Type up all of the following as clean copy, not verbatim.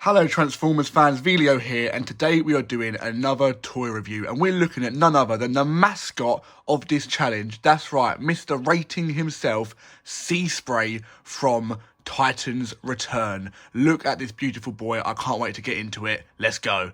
Hello Transformers fans, Velio here, and today we are doing another toy review, and we're looking at none other than the mascot of this challenge. That's right, Mr. Rating himself, SEASPRAY from Titans Return. Look at this beautiful boy, I can't wait to get into it. Let's go.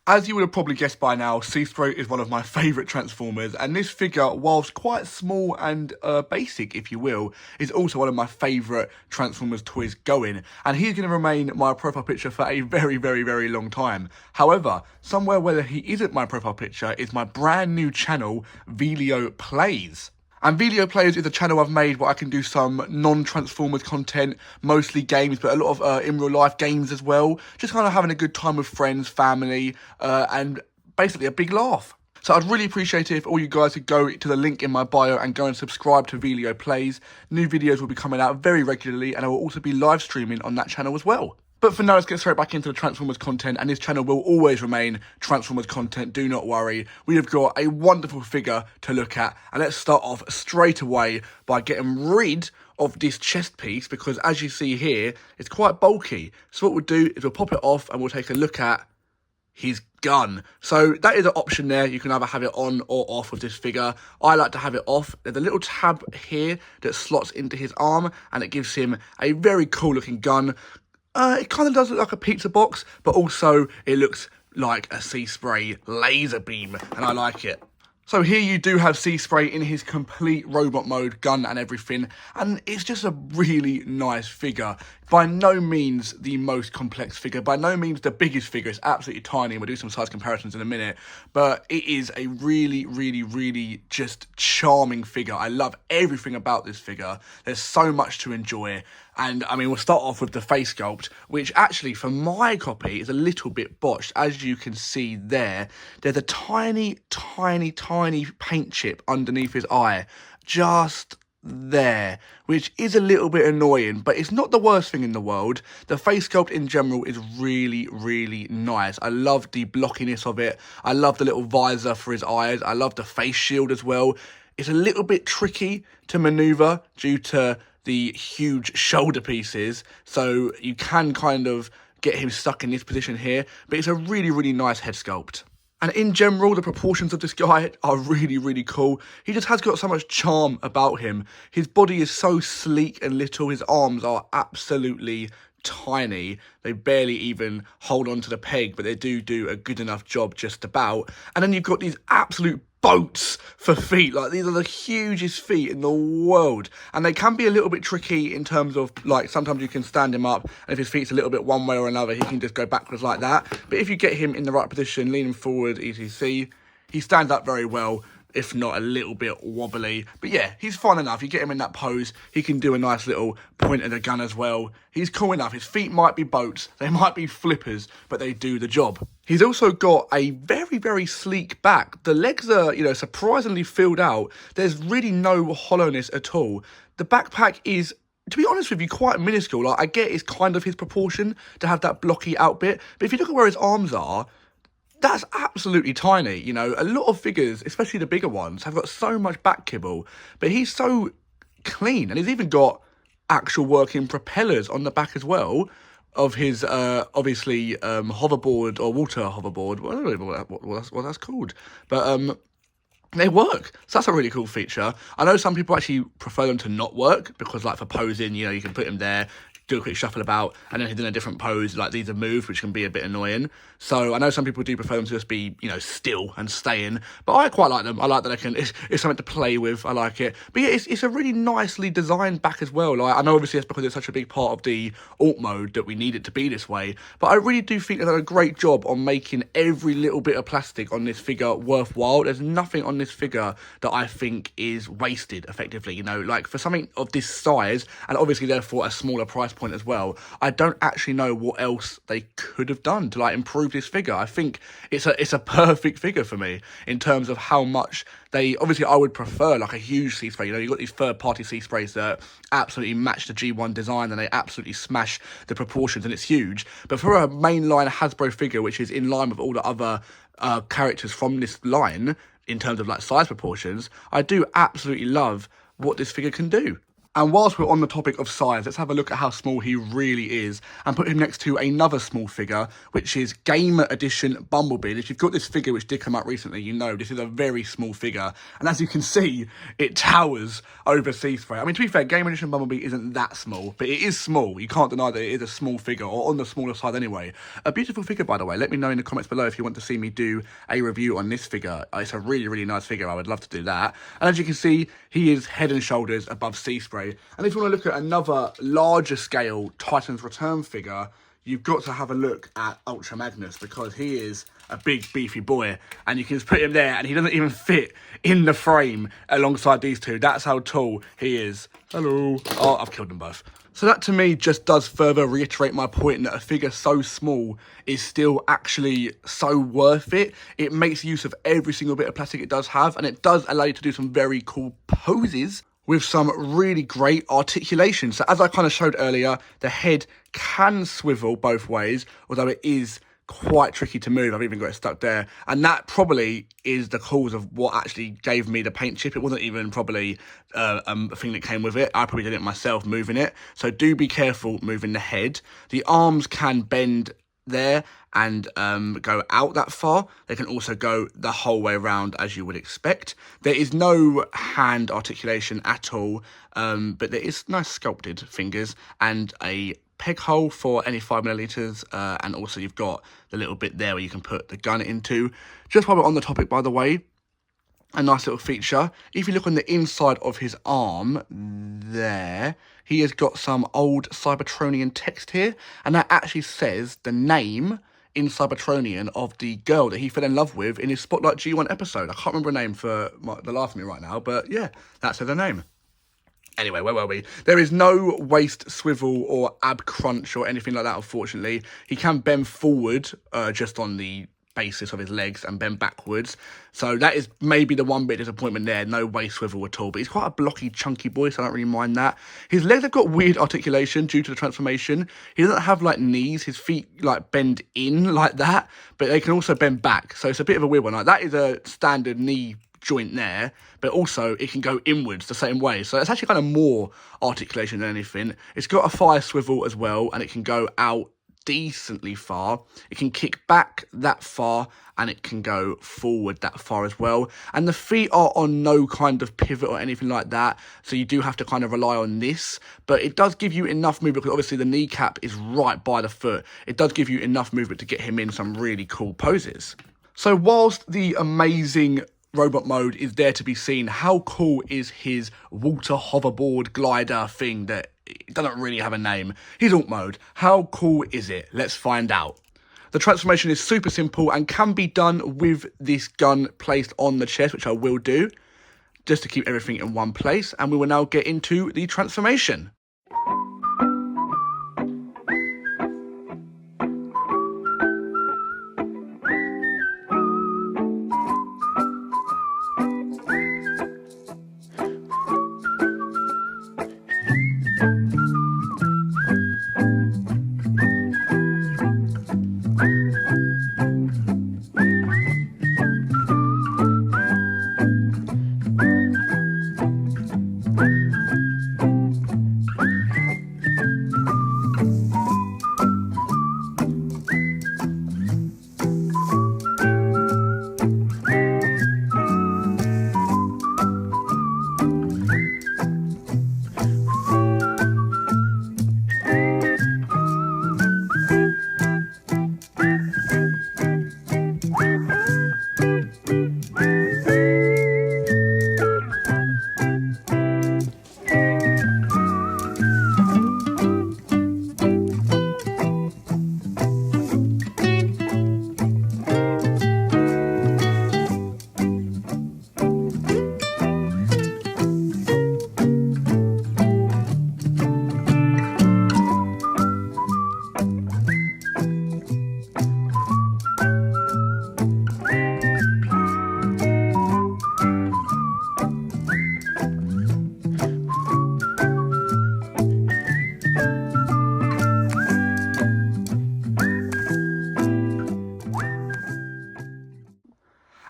As you would have probably guessed by now, SEASPRAY is one of my favourite Transformers, and this figure, whilst quite small and basic, if you will, is also one of my favourite Transformers toys going, and he's going to remain my profile picture for a very, very, very long time. However, somewhere where he isn't my profile picture is my brand new channel, Velio Plays. And Velio Players is a channel I've made where I can do some non-Transformers content, mostly games, but a lot of in real life games as well. Just kind of having a good time with friends, family, and basically a big laugh. So I'd really appreciate it if all you guys could go to the link in my bio and go and subscribe to Velio Plays. New videos will be coming out very regularly, and I will also be live streaming on that channel as well. But for now, let's get straight back into the Transformers content, and this channel will always remain Transformers content, do not worry. We have got a wonderful figure to look at, and let's start off straight away by getting rid of this chest piece, because as you see here, it's quite bulky. So what we'll do is we'll pop it off and we'll take a look at his gun. So that is an option there. You can either have it on or off with this figure. I like to have it off. There's a little tab here that slots into his arm, and it gives him a very cool looking gun. It kind of does look like a pizza box, but also it looks like a SEASPRAY laser beam, and I like it. So here you do have SEASPRAY in his complete robot mode, gun and everything, and it's just a really nice figure. By no means the most complex figure, by no means the biggest figure. It's absolutely tiny, and we'll do some size comparisons in a minute, but it is a really, really, really just charming figure. I love everything about this figure. There's so much to enjoy. And I mean, we'll start off with the face sculpt, which actually for my copy is a little bit botched. As you can see there, there's a tiny, tiny, tiny paint chip underneath his eye, just there, which is a little bit annoying, but it's not the worst thing in the world. The face sculpt in general is really, really nice. I love the blockiness of it. I love the little visor for his eyes. I love the face shield as well. It's a little bit tricky to maneuver due to the huge shoulder pieces, so you can kind of get him stuck in this position here, but it's a really, really nice head sculpt. And in general, the proportions of this guy are really, really cool. He just has got so much charm about him. His body is so sleek and little. His arms are absolutely tiny. They barely even hold on to the peg, but they do a good enough job just about. And then you've got these absolute boats for feet. Like, these are the hugest feet in the world, and they can be a little bit tricky in terms of, like, sometimes you can stand him up, and if his feet's a little bit one way or another, he can just go backwards like that. But if you get him in the right position, leaning forward, etc., he stands up very well, if not a little bit wobbly. But yeah, he's fine enough. You get him in that pose, he can do a nice little point of the gun as well. He's cool enough. His feet might be boats, they might be flippers, but they do the job. He's also got a very, very sleek back. The legs are, you know, surprisingly filled out. There's really no hollowness at all. The backpack is, to be honest with you, quite minuscule. Like, I get it's kind of his proportion to have that blocky out bit, but if you look at where his arms are, that's absolutely tiny. You know, a lot of figures, especially the bigger ones, have got so much back kibble, but he's so clean, and he's even got actual working propellers on the back as well of his, obviously, hoverboard or water hoverboard. I don't know what that's called, but they work. So that's a really cool feature. I know some people actually prefer them to not work because, like, for posing, you know, you can put him there, do a quick shuffle about, and then he's in a different pose, like these are moved, which can be a bit annoying. So I know some people do prefer them to just be, you know, still and stay in, but I quite like them. I like that I can, it's something to play with. I like it. But yeah, it's a really nicely designed back as well. Like, I know obviously it's because it's such a big part of the alt mode that we need it to be this way, but I really do think they've done a great job on making every little bit of plastic on this figure worthwhile. There's nothing on this figure that I think is wasted, effectively. You know, like, for something of this size, and obviously therefore a smaller price point as well, I don't actually know what else they could have done to, like, improve this figure. I think it's a perfect figure for me in terms of how much they, obviously I would prefer like a huge SEASPRAY. You know, you've got these third-party SEASPRAYs that absolutely match the G1 design, and they absolutely smash the proportions, and it's huge. But for a mainline Hasbro figure, which is in line with all the other characters from this line in terms of, like, size proportions, I do absolutely love what this figure can do. And whilst we're on the topic of size, let's have a look at how small he really is and put him next to another small figure, which is Game Edition Bumblebee. If you've got this figure, which did come out recently, you know this is a very small figure. And as you can see, it towers over SEASPRAY. I mean, to be fair, Game Edition Bumblebee isn't that small, but it is small. You can't deny that it is a small figure, or on the smaller side anyway. A beautiful figure, by the way. Let me know in the comments below if you want to see me do a review on this figure. It's a really, really nice figure. I would love to do that. And as you can see, he is head and shoulders above SEASPRAY. And if you want to look at another larger scale Titans Return figure, you've got to have a look at Ultra Magnus, because he is a big beefy boy, and you can just put him there and he doesn't even fit in the frame alongside these two. That's how tall he is. Hello. Oh, I've killed them both. So that to me just does further reiterate my point that a figure so small is still actually so worth it. It makes use of every single bit of plastic it does have, and it does allow you to do some very cool poses with some really great articulation. So as I kind of showed earlier, the head can swivel both ways, although it is quite tricky to move. I've even got it stuck there. And that probably is the cause of what actually gave me the paint chip. It wasn't even probably a thing that came with it. I probably did it myself, moving it. So do be careful moving the head. The arms can bend there and go out that far. They can also go the whole way around, as you would expect. There is no hand articulation at all, but there is nice sculpted fingers and a peg hole for any 5mm, and also you've got the little bit there where you can put the gun into. Just while we're on the topic, by the way, a nice little feature. If you look on the inside of his arm there, he has got some old Cybertronian text here, and that actually says the name in Cybertronian of the girl that he fell in love with in his Spotlight G1 episode. I can't remember her name for the life of me right now, but yeah, that's her name. Anyway, where were we? There is no waist swivel or ab crunch or anything like that, unfortunately. He can bend forward just on the basis of his legs and bend backwards. So that is maybe the one bit of disappointment there. No waist swivel at all. But he's quite a blocky, chunky boy, so I don't really mind that. His legs have got weird articulation due to the transformation. He doesn't have, like, knees. His feet, like, bend in like that. But they can also bend back. So it's a bit of a weird one. Like, that is a standard knee joint there, but also it can go inwards the same way, so it's actually kind of more articulation than anything. It's got a fire swivel as well, and it can go out decently far. It can kick back that far, and it can go forward that far as well. And the feet are on no kind of pivot or anything like that, so you do have to kind of rely on this, but it does give you enough movement, because obviously the kneecap is right by the foot. It does give you enough movement to get him in some really cool poses. So whilst the amazing robot mode is there to be seen, how cool is his water hoverboard glider thing that it doesn't really have a name? His alt mode, how cool is it? Let's find out. The transformation is super simple and can be done with this gun placed on the chest, which I will do, just to keep everything in one place. And we will now get into the transformation.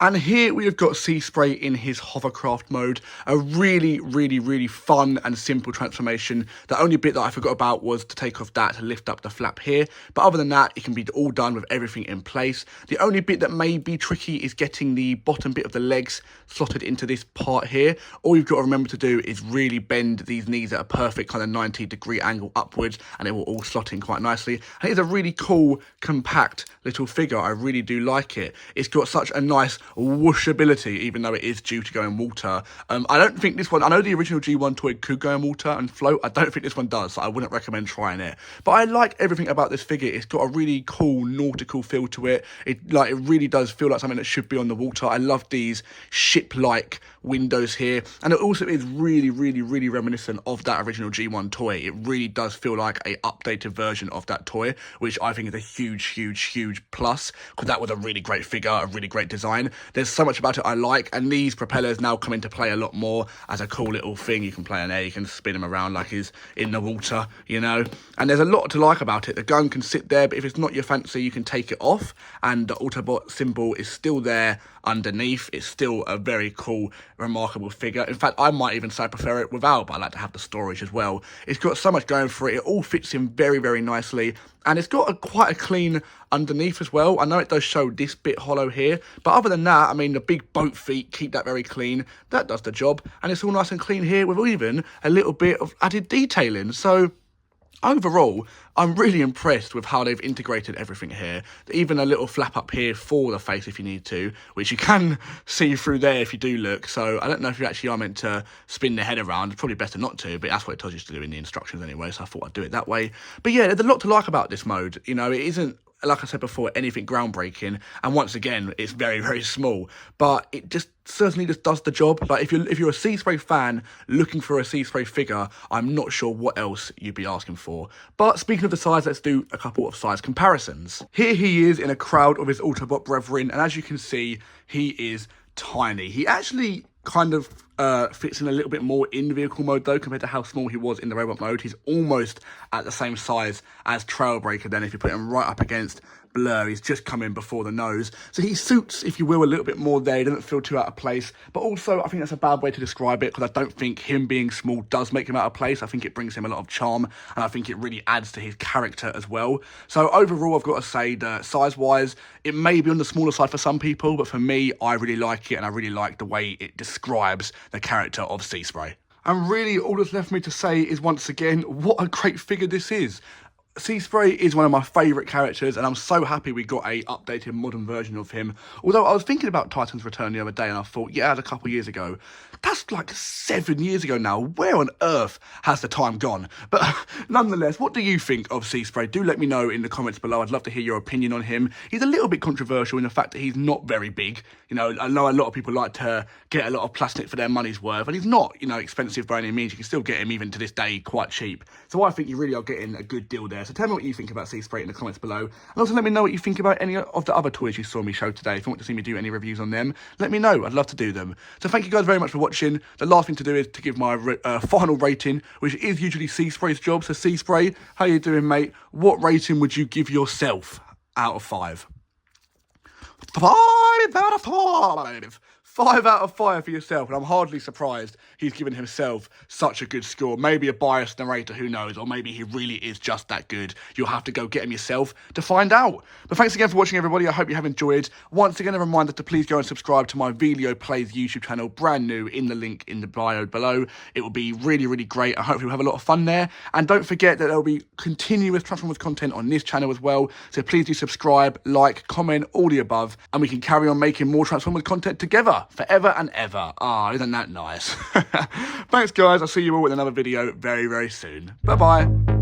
And here we have got SEASPRAY in his hovercraft mode, a really fun and simple transformation. The only bit that I forgot about was to take off that to lift up the flap here, but other than that, it can be all done with everything in place. The only bit that may be tricky is getting the bottom bit of the legs slotted into this part here. All you've got to remember to do is really bend these knees at a perfect kind of 90-degree angle upwards, and it will all slot in quite nicely. And it's a really cool, compact little figure. I really do like it. It's got such a nice whooshability, even though it is due to go in water. I don't think this one, I know the original G1 toy could go in water and float. I don't think this one does, so I wouldn't recommend trying it. But I like everything about this figure. It's got a really cool nautical feel to it. It really does feel like something that should be on the water. I love these ship-like windows here, and it also is really reminiscent of that original G1 toy. It really does feel like a updated version of that toy, which I think is a huge plus, because that was a really great figure, a really great design. There's so much about it I like, and these propellers now come into play a lot more as a cool little thing. You can play in there, you can spin him around like he's in the water, you know, and there's a lot to like about it. The gun can sit there, but if it's not your fancy, you can take it off, and the Autobot symbol is still there underneath. It's still a very cool, remarkable figure. In fact, I might even say I prefer it without, but I like to have the storage as well. It's got so much going for it. It all fits in very nicely, and it's got quite a clean underneath as well. I know it does show this bit hollow here, but other than that, I mean, the big boat feet keep that very clean. That does the job, and it's all nice and clean here with even a little bit of added detailing. So overall, I'm really impressed with how they've integrated everything here. Even a little flap up here for the face if you need to, which you can see through there if you do look. So I don't know if you actually are meant to spin the head around. It's probably better not to, but that's what it tells you to do in the instructions anyway, so I thought I'd do it that way. But yeah, there's a lot to like about this mode. You know, it isn't, like I said before, anything groundbreaking, and once again, it's very small, but it just certainly just does the job. Like, if you're a SEASPRAY fan looking for a SEASPRAY figure, I'm not sure what else you'd be asking for. But speaking of the size, let's do a couple of size comparisons. Here he is in a crowd of his Autobot brethren, and as you can see, he is tiny. He actually kind of fits in a little bit more in vehicle mode though, compared to how small he was in the robot mode. He's almost at the same size as Trailbreaker then, if you put him right up against Blur. He's just come in before the nose, so he suits, if you will, a little bit more there. He doesn't feel too out of place, but also I think that's a bad way to describe it, because I don't think him being small does make him out of place. I think it brings him a lot of charm, and I think it really adds to his character as well. So overall, I've got to say that size-wise, it may be on the smaller side for some people, but for me, I really like it, and I really like the way it describes the character of SEASPRAY. And really, all that's left for me to say is, once again, what a great figure this is. SEASPRAY is one of my favourite characters, and I'm so happy we got a updated modern version of him. Although I was thinking about Titans Return the other day, and I thought, yeah, a couple of years ago. That's like 7 years ago now. Where on earth has the time gone? But nonetheless, what do you think of SEASPRAY? Do let me know in the comments below. I'd love to hear your opinion on him. He's a little bit controversial in the fact that he's not very big. You know, I know a lot of people like to get a lot of plastic for their money's worth, and he's not, you know, expensive by any means. You can still get him, even to this day, quite cheap. So I think you really are getting a good deal there. So tell me what you think about SEASPRAY in the comments below. And also let me know what you think about any of the other toys you saw me show today. If you want to see me do any reviews on them, let me know. I'd love to do them. So thank you guys very much for watching. The last thing to do is to give my final rating, which is usually SEASPRAY's job. So SEASPRAY, how you doing, mate? What rating would you give yourself out of 5? 5 out of 5. 5 out of 5 for yourself, and I'm hardly surprised he's given himself such a good score. Maybe a biased narrator, who knows, or maybe he really is just that good. You'll have to go get him yourself to find out. But thanks again for watching, everybody. I hope you have enjoyed. Once again, a reminder to please go and subscribe to my Velio Plays YouTube channel, brand new, in the link in the bio below. It will be really great. I hope you'll have a lot of fun there. And don't forget that there will be continuous Transformers content on this channel as well. So please do subscribe, like, comment, all the above, and we can carry on making more Transformers content together. Forever and ever. Ah, isn't that nice? Thanks, guys. I'll see you all with another video very soon. Bye-bye.